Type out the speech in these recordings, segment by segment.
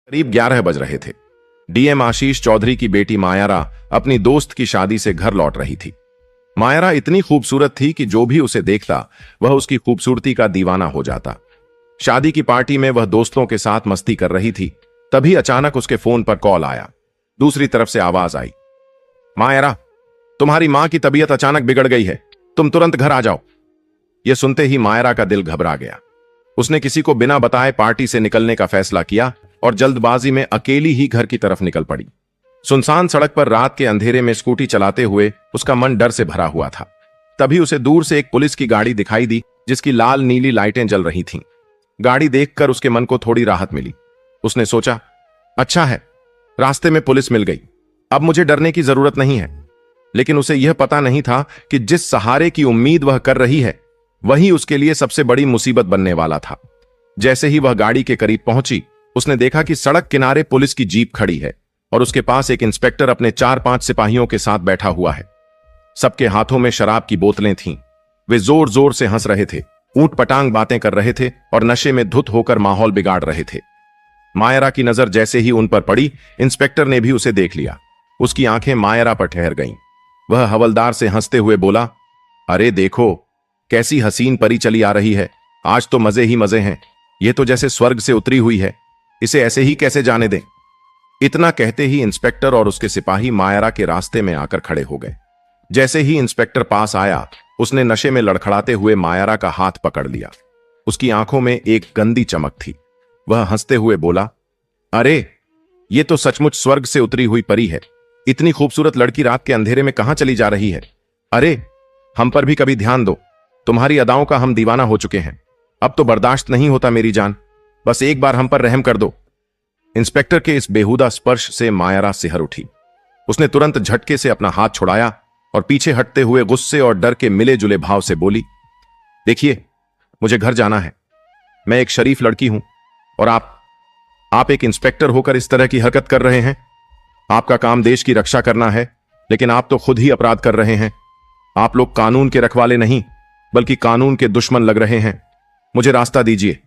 करीब 11 बज रहे थे। डीएम आशीष चौधरी की बेटी मायारा अपनी दोस्त की शादी से घर लौट रही थी। मायारा इतनी खूबसूरत थी कि जो भी उसे देखता वह उसकी खूबसूरती का दीवाना हो जाता। शादी की पार्टी में वह दोस्तों के साथ मस्ती कर रही थी, तभी अचानक उसके फोन पर कॉल आया। दूसरी तरफ से आवाज आई, मायारा, तुम्हारी मां की तबीयत अचानक बिगड़ गई है, तुम तुरंत घर आ जाओ। यह सुनते ही मायारा का दिल घबरा गया। उसने किसी को बिना बताए पार्टी से निकलने का फैसला किया और जल्दबाजी में अकेली ही घर की तरफ निकल पड़ी। सुनसान सड़क पर रात के अंधेरे में स्कूटी चलाते हुए उसका मन डर से भरा हुआ था। तभी उसे दूर से एक पुलिस की गाड़ी दिखाई दी, जिसकी लाल नीली लाइटें जल रही थीं। गाड़ी देखकर उसके मन को थोड़ी राहत मिली। उसने सोचा, अच्छा है, रास्ते में पुलिस मिल गई, अब मुझे डरने की जरूरत नहीं है। लेकिन उसे यह पता नहीं था कि जिस सहारे की उम्मीद वह कर रही है वही उसके लिए सबसे बड़ी मुसीबत बनने वाला था। जैसे ही वह गाड़ी के करीब पहुंची, उसने देखा कि सड़क किनारे पुलिस की जीप खड़ी है और उसके पास एक इंस्पेक्टर अपने 4-5 सिपाहियों के साथ बैठा हुआ है। सबके हाथों में शराब की बोतलें थीं। वे जोर जोर से हंस रहे थे, ऊंट पटांग बातें कर रहे थे और नशे में धुत होकर माहौल बिगाड़ रहे थे। मायरा की नजर जैसे ही उन पर पड़ी, इंस्पेक्टर ने भी उसे देख लिया। उसकी आंखें मायरा पर ठहर गईं। वह हवलदार से हंसते हुए बोला, अरे देखो, कैसी हसीन परी चली आ रही है, आज तो मजे ही मजे हैं। यह तो जैसे स्वर्ग से उतरी हुई है, इसे ऐसे ही कैसे जाने दें। इतना कहते ही इंस्पेक्टर और उसके सिपाही मायरा के रास्ते में आकर खड़े हो गए। जैसे ही इंस्पेक्टर पास आया, उसने नशे में लड़खड़ाते हुए मायरा का हाथ पकड़ लिया। उसकी आंखों में एक गंदी चमक थी। वह हंसते हुए बोला, अरे ये तो सचमुच स्वर्ग से उतरी हुई परी है। इतनी खूबसूरत लड़की रात के अंधेरे में कहां चली जा रही है। अरे हम पर भी कभी ध्यान दो, तुम्हारी अदाओं का हम दीवाना हो चुके हैं। अब तो बर्दाश्त नहीं होता मेरी जान, बस एक बार हम पर रहम कर दो। इंस्पेक्टर के इस बेहुदा स्पर्श से मायरा सिहर उठी। उसने तुरंत झटके से अपना हाथ छुड़ाया और पीछे हटते हुए गुस्से और डर के मिले जुले भाव से बोली, देखिए, मुझे घर जाना है। मैं एक शरीफ लड़की हूं और आप एक इंस्पेक्टर होकर इस तरह की हरकत कर रहे हैं। आपका काम देश की रक्षा करना है, लेकिन आप तो खुद ही अपराध कर रहे हैं। आप लोग कानून के रखवाले नहीं, बल्कि कानून के दुश्मन लग रहे हैं। मुझे रास्ता दीजिए,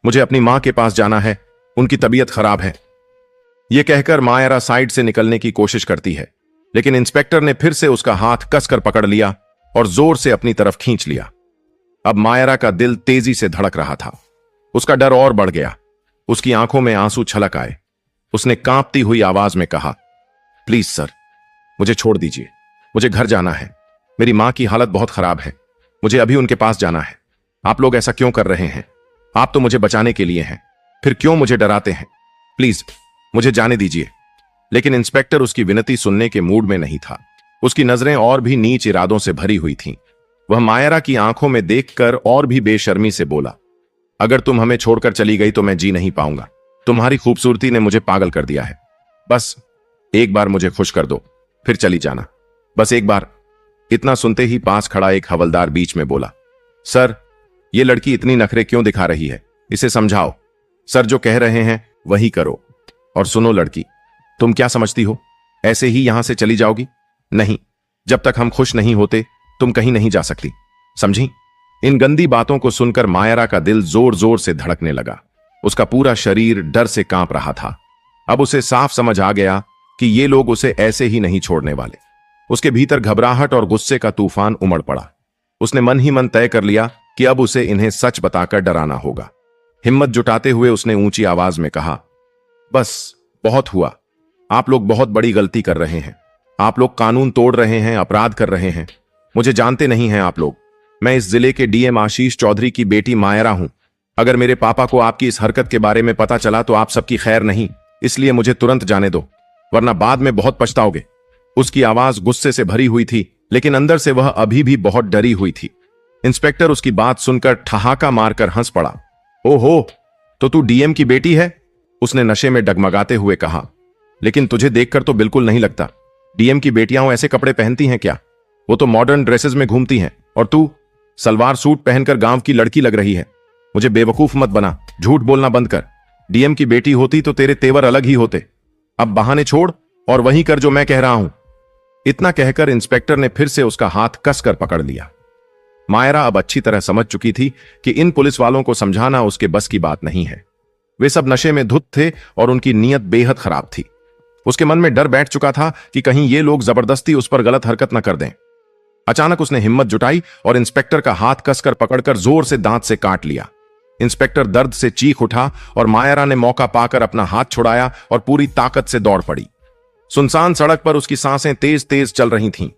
मुझे अपनी मां के पास जाना है, उनकी तबीयत खराब है। यह कहकर मायरा साइड से निकलने की कोशिश करती है, लेकिन इंस्पेक्टर ने फिर से उसका हाथ कसकर पकड़ लिया और जोर से अपनी तरफ खींच लिया। अब मायरा का दिल तेजी से धड़क रहा था। उसका डर और बढ़ गया। उसकी आंखों में आंसू छलक आए। उसने कांपती हुई आवाज में कहा, प्लीज सर, मुझे छोड़ दीजिए, मुझे घर जाना है। मेरी मां की हालत बहुत खराब है, मुझे अभी उनके पास जाना है। आप लोग ऐसा क्यों कर रहे हैं? आप तो मुझे बचाने के लिए हैं, फिर क्यों मुझे डराते हैं? प्लीज मुझे जाने दीजिए। लेकिन इंस्पेक्टर उसकी विनती सुनने के मूड में नहीं था। उसकी नजरें और भी नीच इरादों से भरी हुई थीं। वह मायरा की आंखों में देखकर और भी बेशर्मी से बोला, अगर तुम हमें छोड़कर चली गई तो मैं जी नहीं पाऊंगा। तुम्हारी खूबसूरती ने मुझे पागल कर दिया है। बस एक बार मुझे खुश कर दो, फिर चली जाना, बस एक बार। इतना सुनते ही पास खड़ा एक हवलदार बीच में बोला, सर, ये लड़की इतनी नखरे क्यों दिखा रही है? इसे समझाओ। सर जो कह रहे हैं वही करो। और सुनो लड़की, तुम क्या समझती हो, ऐसे ही यहां से चली जाओगी? नहीं, जब तक हम खुश नहीं होते तुम कहीं नहीं जा सकती, समझी? इन गंदी बातों को सुनकर मायरा का दिल जोर जोर से धड़कने लगा। उसका पूरा शरीर डर से कांप रहा था। अब उसे साफ समझ आ गया कि ये लोग उसे ऐसे ही नहीं छोड़ने वाले। उसके भीतर घबराहट और गुस्से का तूफान उमड़ पड़ा। उसने मन ही मन तय कर लिया कि अब उसे इन्हें सच बताकर डराना होगा। हिम्मत जुटाते हुए उसने ऊंची आवाज में कहा, बस बहुत हुआ। आप लोग बहुत बड़ी गलती कर रहे हैं। आप लोग कानून तोड़ रहे हैं, अपराध कर रहे हैं। मुझे जानते नहीं हैं आप लोग। मैं इस जिले के डीएम आशीष चौधरी की बेटी मायरा हूं। अगर मेरे पापा को आपकी इस हरकत के बारे में पता चला तो आप सबकी खैर नहीं, इसलिए मुझे तुरंत जाने दो, वरना बाद में बहुत पछताओगे। उसकी आवाज गुस्से से भरी हुई थी, लेकिन अंदर से वह अभी भी बहुत डरी हुई थी। इंस्पेक्टर उसकी बात सुनकर ठहाका मारकर हंस पड़ा। ओहो, तो तू डीएम की बेटी है? उसने नशे में डगमगाते हुए कहा। लेकिन तुझे देखकर तो बिल्कुल नहीं लगता। डीएम की बेटियां ऐसे कपड़े पहनती हैं क्या? वो तो मॉडर्न ड्रेसेस में घूमती हैं, और तू सलवार सूट पहनकर गांव की लड़की लग रही है। मुझे बेवकूफ मत बना, झूठ बोलना बंद कर। डीएम की बेटी होती तो तेरे तेवर अलग ही होते। अब बहाने छोड़ और वही कर जो मैं कह रहा हूं। इतना कहकर इंस्पेक्टर ने फिर से उसका हाथ कसकर पकड़ लिया। मायरा अब अच्छी तरह समझ चुकी थी कि इन पुलिस वालों को समझाना उसके बस की बात नहीं है। वे सब नशे में धुत थे और उनकी नीयत बेहद खराब थी। उसके मन में डर बैठ चुका था कि कहीं ये लोग जबरदस्ती उस पर गलत हरकत न कर दें। अचानक उसने हिम्मत जुटाई और इंस्पेक्टर का हाथ कसकर पकड़कर जोर से दांत से काट लिया। इंस्पेक्टर दर्द से चीख उठा और मायरा ने मौका पाकर अपना हाथ छुड़ाया और पूरी ताकत से दौड़ पड़ी। सुनसान सड़क पर उसकी सांसें तेज तेज चल रही थीं।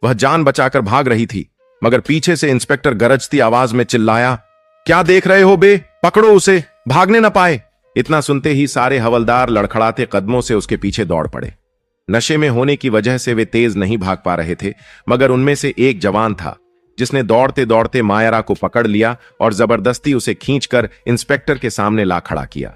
वह जान बचाकर भाग रही थी, मगर पीछे से इंस्पेक्टर गरजती आवाज में चिल्लाया, क्या देख रहे हो बे, पकड़ो उसे, भागने न पाए। इतना सुनते ही सारे हवलदार लड़खड़ाते कदमों से उसके पीछे दौड़ पड़े। नशे में होने की वजह से वे तेज नहीं भाग पा रहे थे, मगर उनमें से एक जवान था जिसने दौड़ते दौड़ते मायरा को पकड़ लिया और जबरदस्ती उसे खींचकर इंस्पेक्टर के सामने ला खड़ा किया।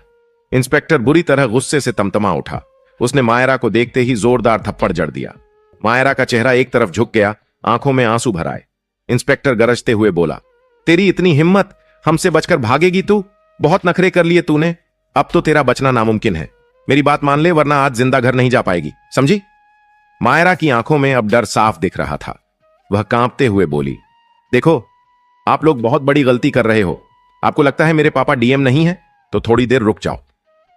इंस्पेक्टर बुरी तरह गुस्से से तमतमा उठा। उसने मायरा को देखते ही जोरदार थप्पड़ जड़ दिया। मायरा का चेहरा एक तरफ झुक गया, आंखों में आंसू भर आए। इंस्पेक्टर गरजते हुए बोला, तेरी इतनी हिम्मत, हमसे बचकर भागेगी तू? बहुत नखरे कर लिए तूने, अब तो तेरा बचना नामुमकिन है। मेरी बात मान ले, वरना आज जिंदा घर नहीं जा पाएगी, समझी? मायरा की आंखों में अब डर साफ दिख रहा था। वह कांपते हुए बोली, देखो, आप लोग बहुत बड़ी गलती कर रहे हो। आपको लगता है मेरे पापा डीएम नहीं है? तो थोड़ी देर रुक जाओ,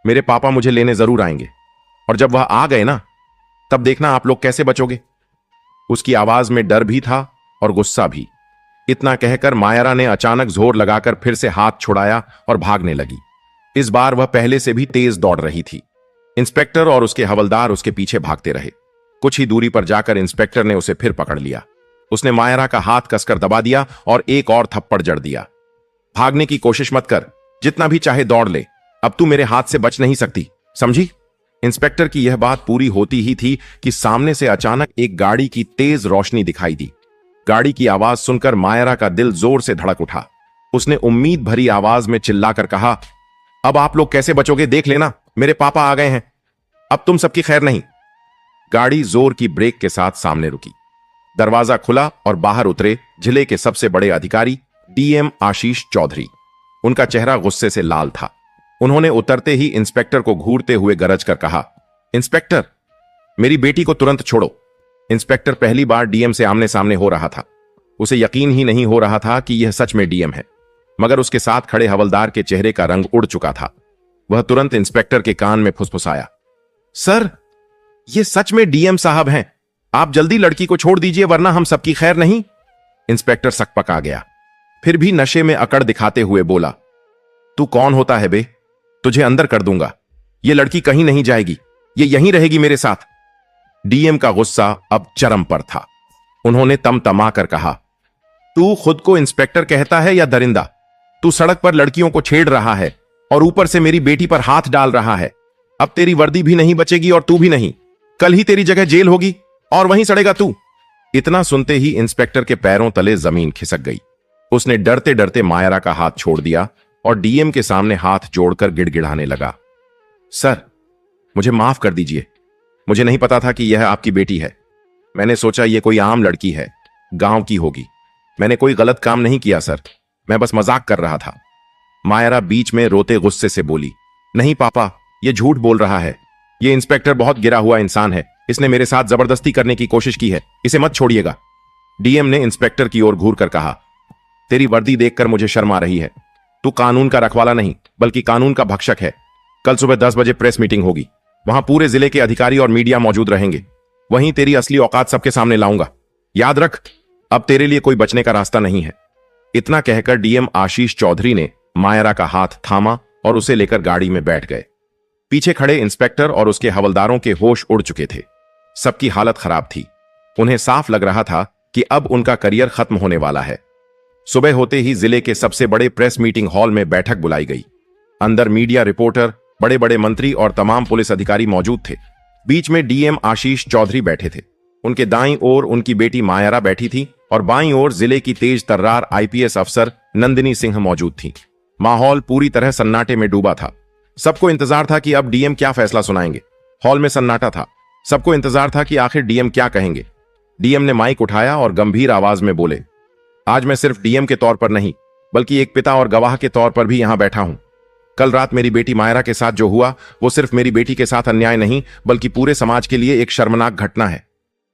मेरे पापा मुझे लेने जरूर आएंगे, और जब वह आ गए ना, तब देखना आप लोग कैसे बचोगे। उसकी आवाज में डर भी था और गुस्सा भी। इतना कहकर मायरा ने अचानक जोर लगाकर फिर से हाथ छुड़ाया और भागने लगी। इस बार वह पहले से भी तेज दौड़ रही थी। इंस्पेक्टर और उसके हवलदार उसके पीछे भागते रहे। कुछ ही दूरी पर जाकर इंस्पेक्टर ने उसे फिर पकड़ लिया। उसने मायरा का हाथ कसकर दबा दिया और एक और थप्पड़ जड़ दिया। भागने की कोशिश मत कर, जितना भी चाहे दौड़ ले, अब तू मेरे हाथ से बच नहीं सकती, समझी? इंस्पेक्टर की यह बात पूरी होती ही थी कि सामने से अचानक एक गाड़ी की तेज रोशनी दिखाई दी। गाड़ी की आवाज सुनकर मायरा का दिल जोर से धड़क उठा। उसने उम्मीद भरी आवाज में चिल्लाकर कहा, अब आप लोग कैसे बचोगे देख लेना, मेरे पापा आ गए हैं, अब तुम सबकी खैर नहीं। गाड़ी जोर की ब्रेक के साथ सामने रुकी। दरवाजा खुला और बाहर उतरे जिले के सबसे बड़े अधिकारी डीएम आशीष चौधरी। उनका चेहरा गुस्से से लाल था। उन्होंने उतरते ही इंस्पेक्टर को घूरते हुए गरज कर कहा, इंस्पेक्टर, मेरी बेटी को तुरंत छोड़ो। इंस्पेक्टर पहली बार डीएम से आमने सामने हो रहा था। उसे यकीन ही नहीं हो रहा था कि यह सच में डीएम है, मगर उसके साथ खड़े हवलदार के चेहरे का रंग उड़ चुका था। वह तुरंत इंस्पेक्टर के कान में फुसफुसाया, सर, ये सच में डीएम साहब हैं, आप जल्दी लड़की को छोड़ दीजिए, वरना हम सबकी खैर नहीं। इंस्पेक्टर सकपका गया, फिर भी नशे में अकड़ दिखाते हुए बोला, तू कौन होता है बे? तुझे अंदर कर दूंगा। ये लड़की कहीं नहीं जाएगी, ये यहीं रहेगी मेरे साथ। डीएम का गुस्सा अब चरम पर था। उन्होंने तमतमा कर कहा, तू खुद को इंस्पेक्टर कहता है या दरिंदा? तू सड़क पर लड़कियों को छेड़ रहा है और ऊपर से मेरी बेटी पर हाथ डाल रहा है। अब तेरी वर्दी भी नहीं बचेगी और तू भी नहीं। कल ही तेरी जगह जेल होगी और वहीं सड़ेगा तू। इतना सुनते ही इंस्पेक्टर के पैरों तले जमीन खिसक गई। उसने डरते डरते मायरा का हाथ छोड़ दिया और डीएम के सामने हाथ जोड़कर गिड़गिड़ाने लगा, सर, मुझे माफ कर दीजिए, मुझे नहीं पता था कि यह आपकी बेटी है। मैंने सोचा यह कोई आम लड़की है, गांव की होगी। मैंने कोई गलत काम नहीं किया सर, मैं बस मजाक कर रहा था। मायरा बीच में रोते गुस्से से बोली, नहीं पापा, यह झूठ बोल रहा है। यह इंस्पेक्टर बहुत गिरा हुआ इंसान है, इसने मेरे साथ जबरदस्ती करने की कोशिश की है, इसे मत छोड़िएगा। डीएम ने इंस्पेक्टर की ओर घूर कर कहा, तेरी वर्दी देखकर मुझे शर्म आ रही है। तू कानून का रखवाला नहीं, बल्कि कानून का भक्षक है। कल सुबह 10 बजे प्रेस मीटिंग होगी, वहां पूरे जिले के अधिकारी और मीडिया मौजूद रहेंगे। वहीं तेरी असली औकात सबके सामने लाऊंगा। याद रख, अब तेरे लिए कोई बचने का रास्ता नहीं है। इतना कहकर डीएम आशीष चौधरी ने मायरा का हाथ थामा और उसे लेकर गाड़ी में बैठ गए। पीछे खड़े इंस्पेक्टर और उसके हवलदारों के होश उड़ चुके थे। सबकी हालत खराब थी। उन्हें साफ लग रहा था कि अब उनका करियर खत्म होने वाला है। सुबह होते ही जिले के सबसे बड़े प्रेस मीटिंग हॉल में बैठक बुलाई गई। अंदर मीडिया रिपोर्टर, बड़े बड़े मंत्री और तमाम पुलिस अधिकारी मौजूद थे। बीच में डीएम आशीष चौधरी बैठे थे। उनके दाईं ओर उनकी बेटी मायरा बैठी थी और बाईं ओर जिले की तेज तर्रार आईपीएस अफसर नंदिनी सिंह मौजूद थी। माहौल पूरी तरह सन्नाटे में डूबा था। सबको इंतजार था कि अब डीएम क्या फैसला सुनाएंगे। हॉल में सन्नाटा था। सबको इंतजार था कि आखिर डीएम क्या कहेंगे। डीएम ने माइक उठाया और गंभीर आवाज में बोले, आज मैं सिर्फ डीएम के तौर पर नहीं, बल्कि एक पिता और गवाह के तौर पर भी यहां बैठा हूं। कल रात मेरी बेटी मायरा के साथ जो हुआ, वो सिर्फ मेरी बेटी के साथ अन्याय नहीं, बल्कि पूरे समाज के लिए एक शर्मनाक घटना है।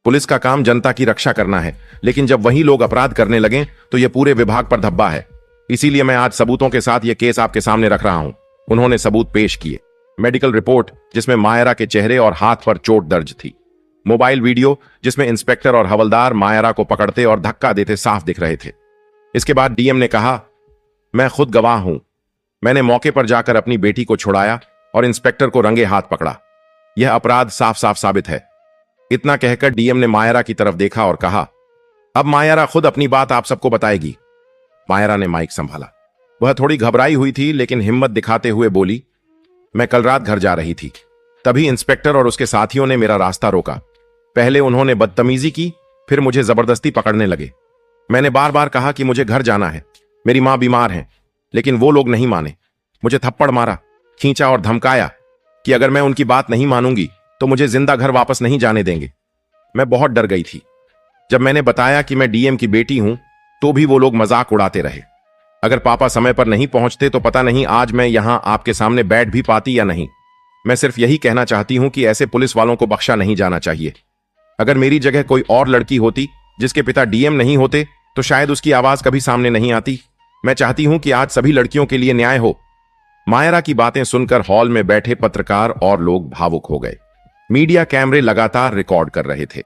पुलिस का काम जनता की रक्षा करना है, लेकिन जब वही लोग अपराध करने लगे तो यह पूरे विभाग पर धब्बा है। इसीलिए मैं आज सबूतों के साथ यह केस आपके सामने रख रहा हूं। उन्होंने सबूत पेश किए। मेडिकल रिपोर्ट जिसमें मायरा के चेहरे और हाथ पर चोट दर्ज थी। मोबाइल वीडियो जिसमें इंस्पेक्टर और हवलदार मायरा को पकड़ते और धक्का देते साफ दिख रहे थे। इसके बाद डीएम ने कहा, मैं खुद गवाह हूं। मैंने मौके पर जाकर अपनी बेटी को छुड़ाया और इंस्पेक्टर को रंगे हाथ पकड़ा। यह अपराध साफ साफ साबित है। इतना कहकर डीएम ने मायरा की तरफ देखा और कहा, अब मायरा खुद अपनी बात आप सबको बताएगी। मायरा ने माइक संभाला। वह थोड़ी घबराई हुई थी, लेकिन हिम्मत दिखाते हुए बोली, मैं कल रात घर जा रही थी। तभी इंस्पेक्टर और उसके साथियों ने मेरा रास्ता रोका। पहले उन्होंने बदतमीजी की, फिर मुझे जबरदस्ती पकड़ने लगे। मैंने बार बार कहा कि मुझे घर जाना है, मेरी मां बीमार है, लेकिन वो लोग नहीं माने। मुझे थप्पड़ मारा, खींचा और धमकाया कि अगर मैं उनकी बात नहीं मानूंगी तो मुझे जिंदा घर वापस नहीं जाने देंगे। मैं बहुत डर गई थी। जब मैंने बताया कि मैं डीएम की बेटी हूं, तो भी वो लोग मजाक उड़ाते रहे। अगर पापा समय पर नहीं पहुंचते तो पता नहीं आज मैं यहां आपके सामने बैठ भी पाती या नहीं। मैं सिर्फ यही कहना चाहती हूं कि ऐसे पुलिस वालों को बख्शा नहीं जाना चाहिए। अगर मेरी जगह कोई और लड़की होती जिसके पिता डीएम नहीं होते तो शायद उसकी आवाज कभी सामने नहीं आती। मैं चाहती हूं कि आज सभी लड़कियों के लिए न्याय हो। मायरा की बातें सुनकर हॉल में बैठे पत्रकार और लोग भावुक हो गए। मीडिया कैमरे लगातार रिकॉर्ड कर रहे थे।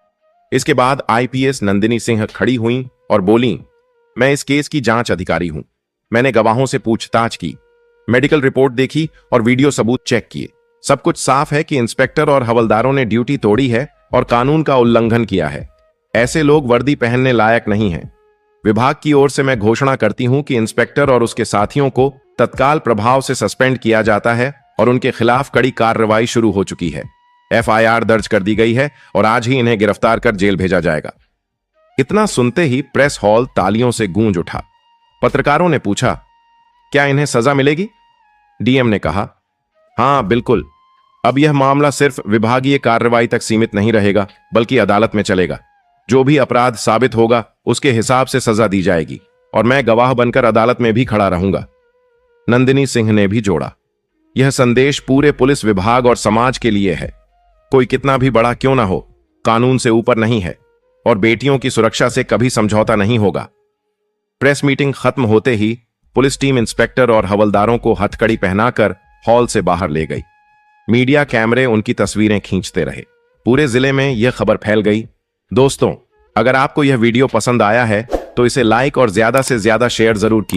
इसके बाद आईपीएस नंदिनी सिंह खड़ी हुईं और बोलीं, मैं इस केस की जांच अधिकारी हूं। मैंने गवाहों से पूछताछ की, मेडिकल रिपोर्ट देखी और वीडियो सबूत चेक किए। सब कुछ साफ है कि इंस्पेक्टर और हवलदारों ने ड्यूटी तोड़ी है और कानून का उल्लंघन किया है। ऐसे लोग वर्दी पहनने लायक नहीं हैं। विभाग की ओर से मैं घोषणा करती हूं कि इंस्पेक्टर और उसके साथियों को तत्काल प्रभाव से सस्पेंड किया जाता है और उनके खिलाफ कड़ी कार्रवाई शुरू हो चुकी है। एफआईआर दर्ज कर दी गई है और आज ही इन्हें गिरफ्तार कर जेल भेजा जाएगा। इतना सुनते ही प्रेस हॉल तालियों से गूंज उठा। पत्रकारों ने पूछा, क्या इन्हें सजा मिलेगी? डीएम ने कहा, हां बिल्कुल। अब यह मामला सिर्फ विभागीय कार्रवाई तक सीमित नहीं रहेगा, बल्कि अदालत में चलेगा। जो भी अपराध साबित होगा उसके हिसाब से सजा दी जाएगी और मैं गवाह बनकर अदालत में भी खड़ा रहूंगा। नंदिनी सिंह ने भी जोड़ा, यह संदेश पूरे पुलिस विभाग और समाज के लिए है। कोई कितना भी बड़ा क्यों ना हो, कानून से ऊपर नहीं है और बेटियों की सुरक्षा से कभी समझौता नहीं होगा। प्रेस मीटिंग खत्म होते ही पुलिस टीम इंस्पेक्टर और हवलदारों को हथकड़ी पहनाकर हॉल से बाहर ले गई। मीडिया कैमरे उनकी तस्वीरें खींचते रहे। पूरे जिले में यह खबर फैल गई। दोस्तों, अगर आपको यह वीडियो पसंद आया है तो इसे लाइक और ज्यादा से ज्यादा शेयर जरूर कीजिए।